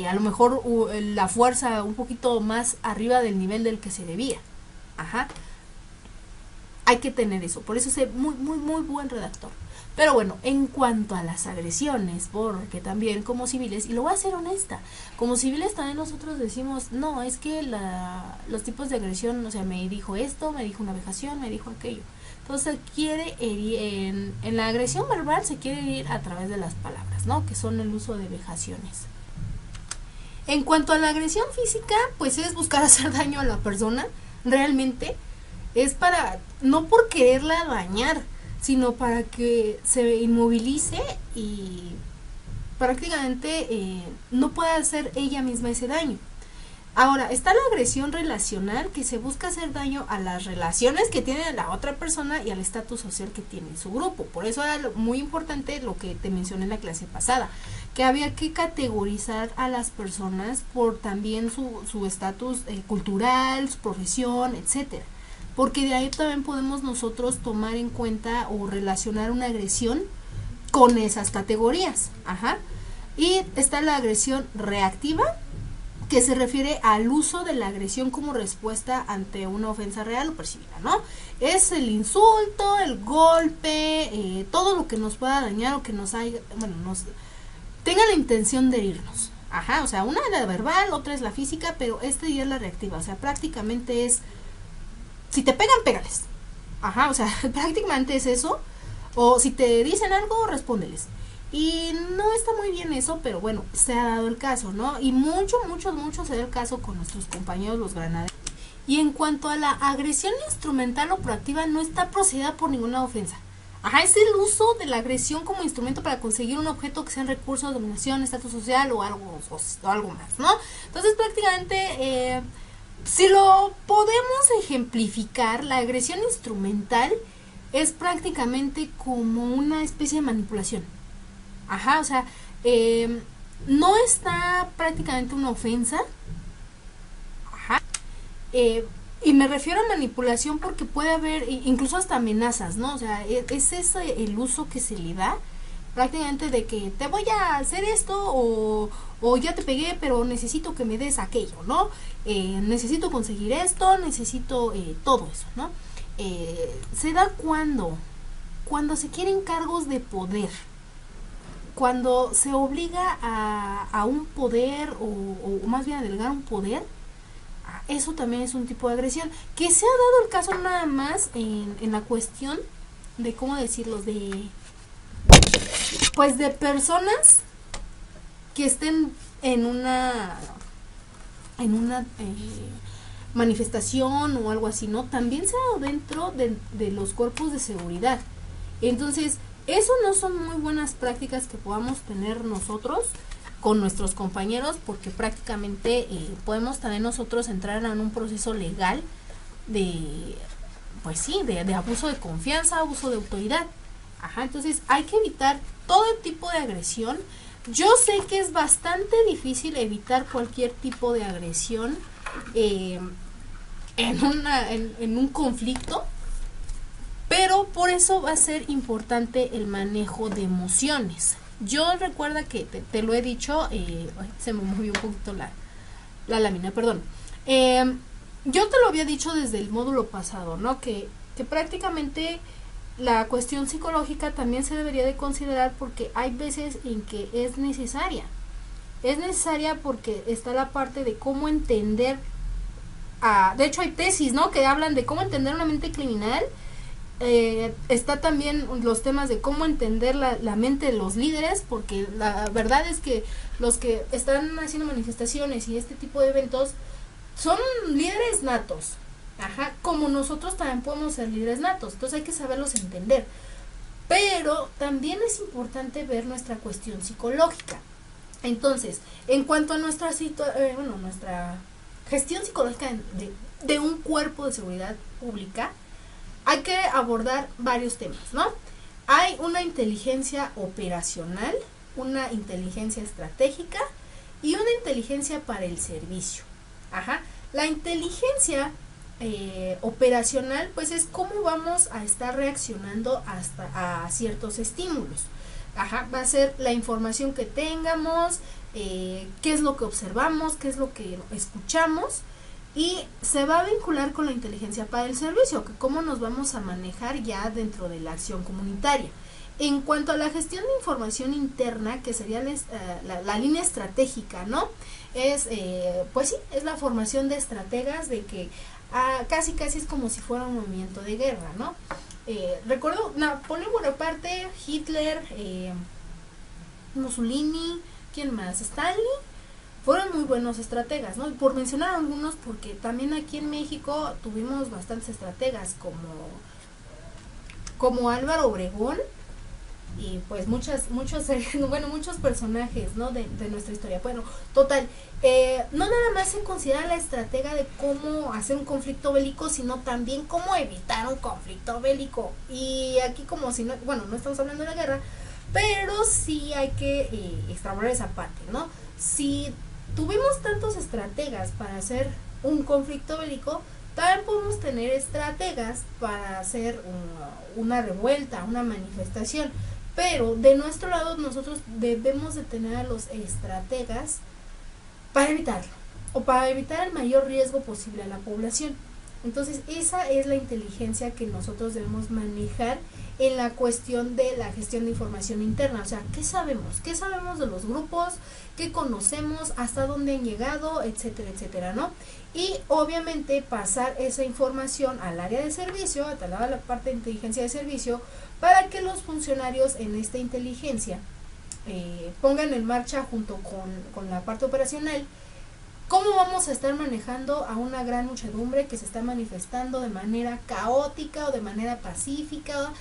a lo mejor la fuerza un poquito más arriba del nivel del que se debía. Hay que tener eso, por eso es muy buen redactor. Pero bueno, en cuanto a las agresiones, porque también como civiles, y lo voy a ser honesta, como civiles también nosotros decimos, no, es que los tipos de agresión, o sea, me dijo esto, me dijo una vejación, me dijo aquello. Entonces quiere herir, en la agresión verbal se quiere herir a través de las palabras, ¿no? Que son el uso de vejaciones. En cuanto a la agresión física, pues es buscar hacer daño a la persona, realmente es para, no por quererla dañar, sino para que se inmovilice y prácticamente no pueda hacer ella misma ese daño. Ahora, está la agresión relacional, que se busca hacer daño a las relaciones que tiene la otra persona y al estatus social que tiene su grupo. Por eso era muy importante lo que te mencioné en la clase pasada, que había que categorizar a las personas por también su estatus cultural, su profesión, etcétera. Porque de ahí también podemos nosotros tomar en cuenta o relacionar una agresión con esas categorías. Y está la agresión reactiva, que se refiere al uso de la agresión como respuesta ante una ofensa real o percibida, ¿no? Es el insulto, el golpe, todo lo que nos pueda dañar o que nos tenga la intención de herirnos. O sea, una es la verbal, otra es la física, pero ya es la reactiva, o sea, prácticamente es, si te pegan, pégales. O sea, prácticamente es eso, o si te dicen algo, respóndeles. Y no está muy bien eso, pero bueno, se ha dado el caso, ¿no? Y mucho se da el caso con nuestros compañeros los granaderos. Y en cuanto a la agresión instrumental o proactiva, no está procedida por ninguna ofensa. Es el uso de la agresión como instrumento para conseguir un objeto que sean recursos, dominación, estatus social o algo más, ¿no? Entonces prácticamente, si lo podemos ejemplificar, la agresión instrumental es prácticamente como una especie de manipulación. O sea, no está prácticamente una ofensa. Y me refiero a manipulación porque puede haber incluso hasta amenazas, ¿no? O sea, es ese el uso que se le da prácticamente de que te voy a hacer esto o ya te pegué, pero necesito que me des aquello, ¿no? Necesito conseguir esto, necesito todo eso, ¿no? Se da cuando se quieren cargos de poder, cuando se obliga a un poder o más bien a delegar un poder. Eso también es un tipo de agresión, que se ha dado el caso nada más en la cuestión de, ¿cómo decirlo? De personas que estén en una manifestación o algo así, ¿no? También se ha dado dentro de los cuerpos de seguridad. Entonces, eso no son muy buenas prácticas que podamos tener nosotros con nuestros compañeros, porque prácticamente podemos también nosotros entrar en un proceso legal de abuso de confianza, abuso de autoridad. Entonces hay que evitar todo tipo de agresión. Yo sé que es bastante difícil evitar cualquier tipo de agresión en un conflicto, pero por eso va a ser importante el manejo de emociones. Yo recuerda que te lo he dicho, se me movió un poquito la lámina, perdón. Yo te lo había dicho desde el módulo pasado, ¿no? Que prácticamente la cuestión psicológica también se debería de considerar porque hay veces en que es necesaria. Es necesaria porque está la parte de cómo entender, de hecho hay tesis, ¿no? Que hablan de cómo entender una mente criminal. Está también los temas de cómo entender la mente de los líderes, porque la verdad es que los que están haciendo manifestaciones y este tipo de eventos son líderes natos, como nosotros también podemos ser líderes natos, entonces hay que saberlos entender, pero también es importante ver nuestra cuestión psicológica. Entonces, en cuanto a nuestra nuestra gestión psicológica de un cuerpo de seguridad pública, hay que abordar varios temas, ¿no? Hay una inteligencia operacional, una inteligencia estratégica y una inteligencia para el servicio. La inteligencia operacional, pues es cómo vamos a estar reaccionando a ciertos estímulos. Va a ser la información que tengamos, qué es lo que observamos, qué es lo que escuchamos. Y se va a vincular con la inteligencia para el servicio, que cómo nos vamos a manejar ya dentro de la acción comunitaria. En cuanto a la gestión de información interna, que sería la línea estratégica, ¿no? Pues sí, es la formación de estrategas de que casi es como si fuera un movimiento de guerra, ¿no? Recuerdo Napoleón Bonaparte, Hitler, Mussolini, ¿quién más? Stanley. Fueron muy buenos estrategas, ¿no? Y por mencionar algunos, porque también aquí en México tuvimos bastantes estrategas como Álvaro Obregón y pues muchos personajes, ¿no? de nuestra historia. Bueno, total, no nada más se considera la estratega de cómo hacer un conflicto bélico, sino también cómo evitar un conflicto bélico. Y aquí como si no estamos hablando de la guerra, pero sí hay que extrapolar esa parte, ¿no? Si tuvimos tantos estrategas para hacer un conflicto bélico, también podemos tener estrategas para hacer una revuelta, una manifestación. Pero de nuestro lado nosotros debemos de tener a los estrategas para evitarlo, o para evitar el mayor riesgo posible a la población. Entonces esa es la inteligencia que nosotros debemos manejar en la cuestión de la gestión de información interna. O sea, ¿qué sabemos? ¿Qué sabemos de los grupos? ¿Qué conocemos? ¿Hasta dónde han llegado? Etcétera, etcétera, ¿no? Y obviamente pasar esa información al área de servicio, a la parte de inteligencia de servicio, para que los funcionarios en esta inteligencia pongan en marcha junto con la parte operacional cómo vamos a estar manejando a una gran muchedumbre que se está manifestando de manera caótica o de manera pacífica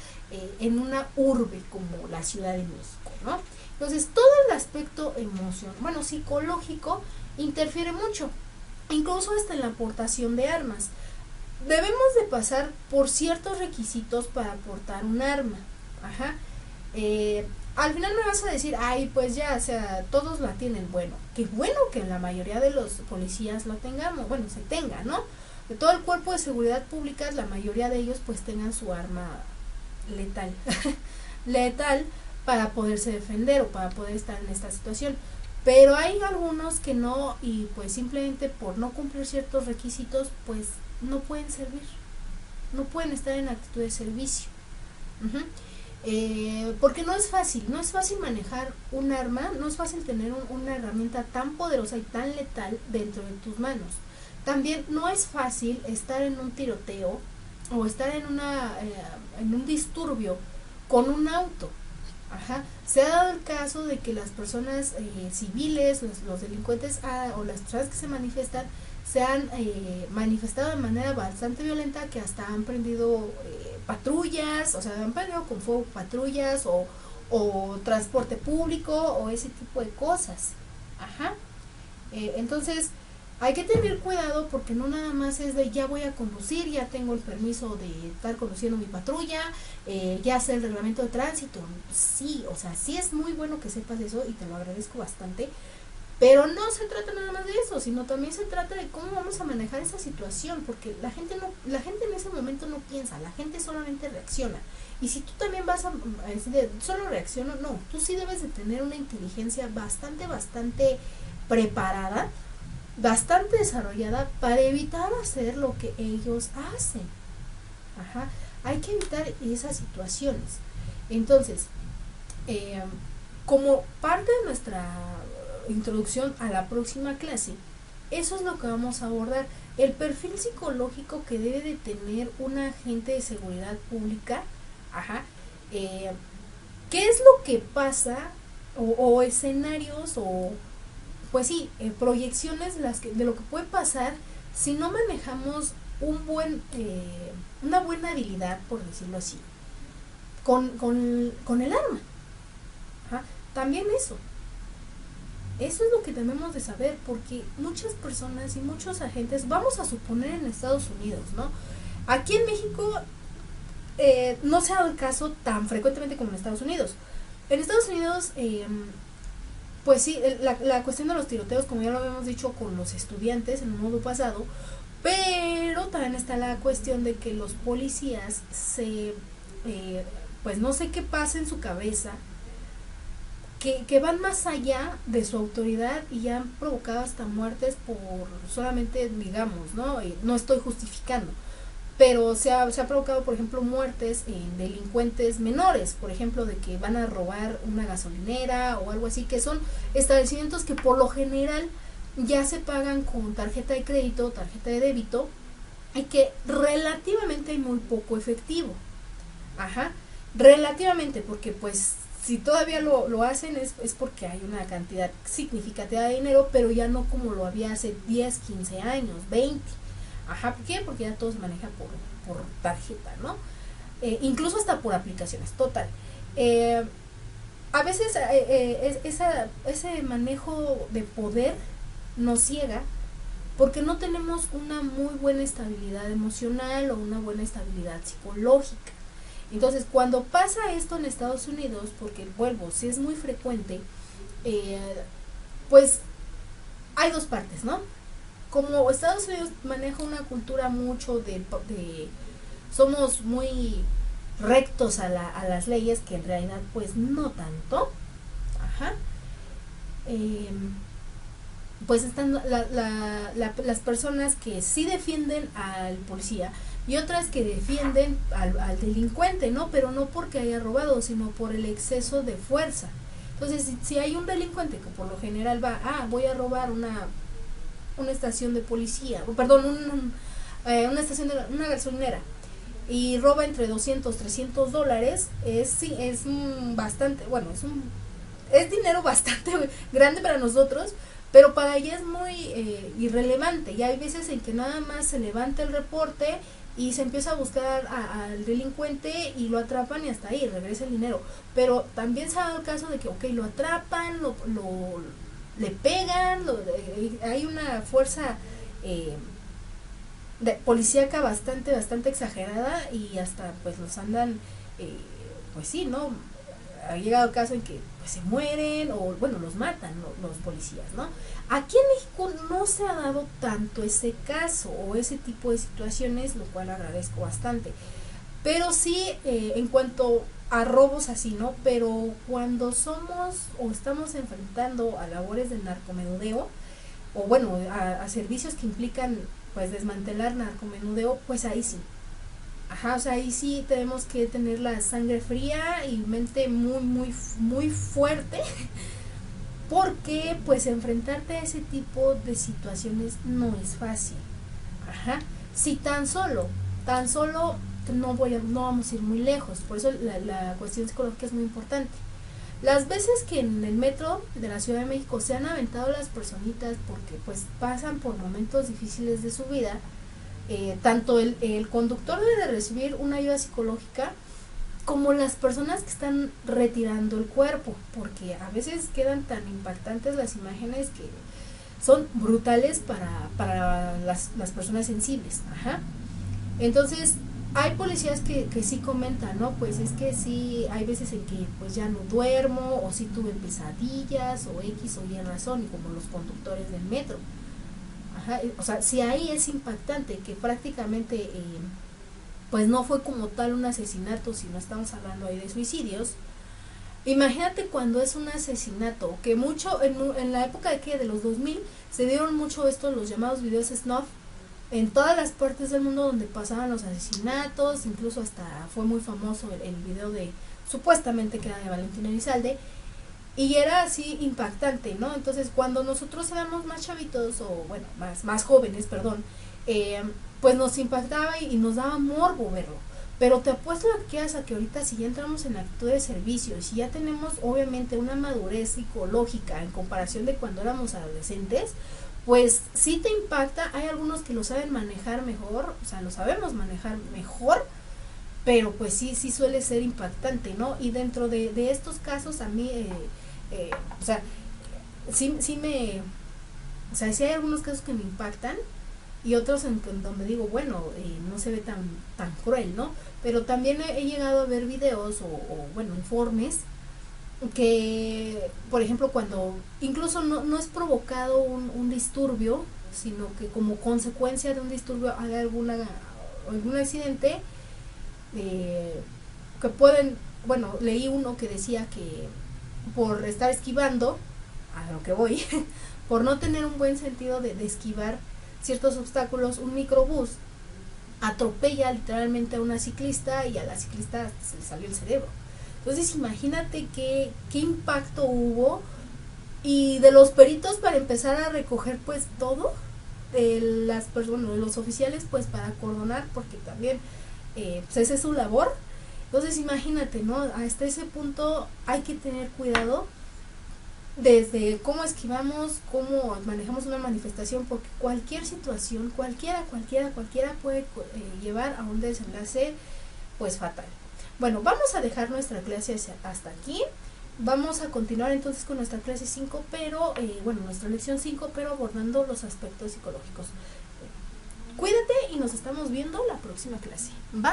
en una urbe como la Ciudad de México, ¿no? Entonces todo el aspecto psicológico interfiere mucho, incluso hasta en la aportación de armas. Debemos de pasar por ciertos requisitos para portar un arma. Al final me vas a decir, pues ya, o sea, todos la tienen. Bueno, qué bueno que la mayoría de los policías lo tengamos, se tenga, ¿no? De todo el cuerpo de seguridad pública, la mayoría de ellos pues tengan su arma letal, letal para poderse defender o para poder estar en esta situación. Pero hay algunos que no, y pues simplemente por no cumplir ciertos requisitos, pues no pueden servir, no pueden estar en actitud de servicio. Porque no es fácil manejar un arma, no es fácil tener una herramienta tan poderosa y tan letal dentro de tus manos. También no es fácil estar en un tiroteo o estar en un disturbio con un auto. Se ha dado el caso de que las personas civiles, los delincuentes o las personas que se manifiestan se han manifestado de manera bastante violenta, que hasta han prendido patrullas, o sea, han prendido con fuego patrullas o transporte público o ese tipo de cosas. Entonces hay que tener cuidado, porque no nada más es de ya voy a conducir, ya tengo el permiso de estar conduciendo mi patrulla, ya sé el reglamento de tránsito. Sí, o sea, sí es muy bueno que sepas eso y te lo agradezco bastante, Pero no se trata nada más de eso, sino también se trata de cómo vamos a manejar esa situación, porque la gente en ese momento no piensa, la gente solamente reacciona. Y si tú también vas a decir, solo reacciono, no, tú sí debes de tener una inteligencia bastante preparada, bastante desarrollada para evitar hacer lo que ellos hacen. Ajá, hay que evitar esas situaciones. Entonces, como parte de nuestra introducción a la próxima clase, eso es lo que vamos a abordar, el perfil psicológico que debe de tener un agente de seguridad pública. Ajá, ¿qué es lo que pasa o escenarios o pues sí, proyecciones de lo que puede pasar si no manejamos una buena habilidad, por decirlo así, con el arma? Ajá, también eso es lo que debemos de saber, porque muchas personas y muchos agentes, vamos a suponer en Estados Unidos, ¿no? Aquí en México no se ha dado el caso tan frecuentemente como en Estados Unidos. En Estados Unidos, pues sí, la cuestión de los tiroteos, como ya lo habíamos dicho con los estudiantes en un modo pasado, pero también está la cuestión de que los policías pues no sé qué pasa en su cabeza, que van más allá de su autoridad y han provocado hasta muertes por solamente, digamos, ¿no? No estoy justificando, pero se ha provocado, por ejemplo, muertes en delincuentes menores, por ejemplo, de que van a robar una gasolinera o algo así, que son establecimientos que por lo general ya se pagan con tarjeta de crédito, tarjeta de débito, y que relativamente hay muy poco efectivo. Ajá, relativamente, porque pues si todavía lo hacen es porque hay una cantidad significativa de dinero, pero ya no como lo había hace 10, 15 años, 20. Ajá, ¿por qué? Porque ya todo se maneja por tarjeta, ¿no? Incluso hasta por aplicaciones, total. A veces ese manejo de poder nos ciega porque no tenemos una muy buena estabilidad emocional o una buena estabilidad psicológica. Entonces, cuando pasa esto en Estados Unidos, porque vuelvo, si es muy frecuente, pues hay dos partes, ¿no? Como Estados Unidos maneja una cultura mucho somos muy rectos a las leyes, que en realidad pues no tanto. Ajá. Pues están las personas que sí defienden al policía y otras que defienden al delincuente, ¿no? Pero no porque haya robado, sino por el exceso de fuerza. Entonces, si hay un delincuente que por lo general voy a robar una estación de policía, perdón, una estación de una gasolinera, y roba entre 200, $300, es bastante, bueno, es dinero bastante grande para nosotros, pero para ella es muy irrelevante. Y hay veces en que nada más se levanta el reporte y se empieza a buscar al delincuente y lo atrapan y hasta ahí regresa el dinero. Pero también se ha dado el caso de que lo atrapan, le pegan, hay una fuerza policíaca bastante exagerada, y hasta pues los andan, pues sí, ¿no? Ha llegado el caso en que pues se mueren o bueno, los matan los policías, ¿no? Aquí en México no se ha dado tanto ese caso o ese tipo de situaciones, lo cual agradezco bastante. Pero sí, en cuanto a robos así, ¿no? Pero cuando somos o estamos enfrentando a labores de narcomenudeo, o bueno, a servicios que implican pues desmantelar narcomenudeo, pues ahí sí. Ajá, o sea, ahí sí tenemos que tener la sangre fría y mente muy fuerte, porque pues enfrentarte a ese tipo de situaciones no es fácil. Ajá, si tan solo no vamos a ir muy lejos, por eso la cuestión psicológica es muy importante. Las veces que en el metro de la Ciudad de México se han aventado las personitas porque pues pasan por momentos difíciles de su vida, tanto el conductor debe de recibir una ayuda psicológica, como las personas que están retirando el cuerpo, porque a veces quedan tan impactantes las imágenes que son brutales para las personas sensibles. Ajá. Entonces, hay policías que sí comentan, ¿no? Pues es que sí, hay veces en que pues ya no duermo, o sí tuve pesadillas, o X o Y razón, y como los conductores del metro. Ajá, o sea, si ahí es impactante que prácticamente pues no fue como tal un asesinato, sino estamos hablando ahí de suicidios. Imagínate cuando es un asesinato, que mucho, en la época de los 2000 se dieron mucho esto, los llamados videos snuff, en todas las partes del mundo donde pasaban los asesinatos, incluso hasta fue muy famoso el video de, supuestamente que era de Valentina Elizalde, y era así impactante, ¿no? Entonces cuando nosotros éramos más chavitos, o bueno, más jóvenes, perdón, pues nos impactaba y nos daba morbo verlo. Pero te apuesto lo que quieras a que ahorita, si ya entramos en la actitud de servicio, y si ya tenemos obviamente una madurez psicológica en comparación de cuando éramos adolescentes, pues sí te impacta. Hay algunos que lo saben manejar mejor, o sea, lo sabemos manejar mejor, pero pues sí suele ser impactante, ¿no? Y dentro de estos casos a mí, o sea, sí me, o sea, sí hay algunos casos que me impactan, y otros en donde digo, bueno, no se ve tan cruel, ¿no? Pero también he llegado a ver videos o bueno, informes que, por ejemplo, cuando incluso no es provocado un disturbio, sino que como consecuencia de un disturbio hay algún accidente, que pueden, bueno, leí uno que decía que por estar esquivando, a lo que voy, por no tener un buen sentido de esquivar ciertos obstáculos, un microbús atropella literalmente a una ciclista, y a la ciclista se le salió el cerebro. Entonces imagínate qué impacto hubo, y de los peritos para empezar a recoger pues todo, de las personas, de los oficiales, pues para acordonar, porque también pues esa es su labor. Entonces imagínate, ¿no? Hasta ese punto hay que tener cuidado desde cómo esquivamos, cómo manejamos una manifestación, porque cualquier situación, cualquiera puede llevar a un desenlace pues fatal. Bueno, vamos a dejar nuestra clase hasta aquí. Vamos a continuar entonces con nuestra clase 5, pero bueno, nuestra lección 5, pero abordando los aspectos psicológicos. Cuídate y nos estamos viendo la próxima clase. Bye.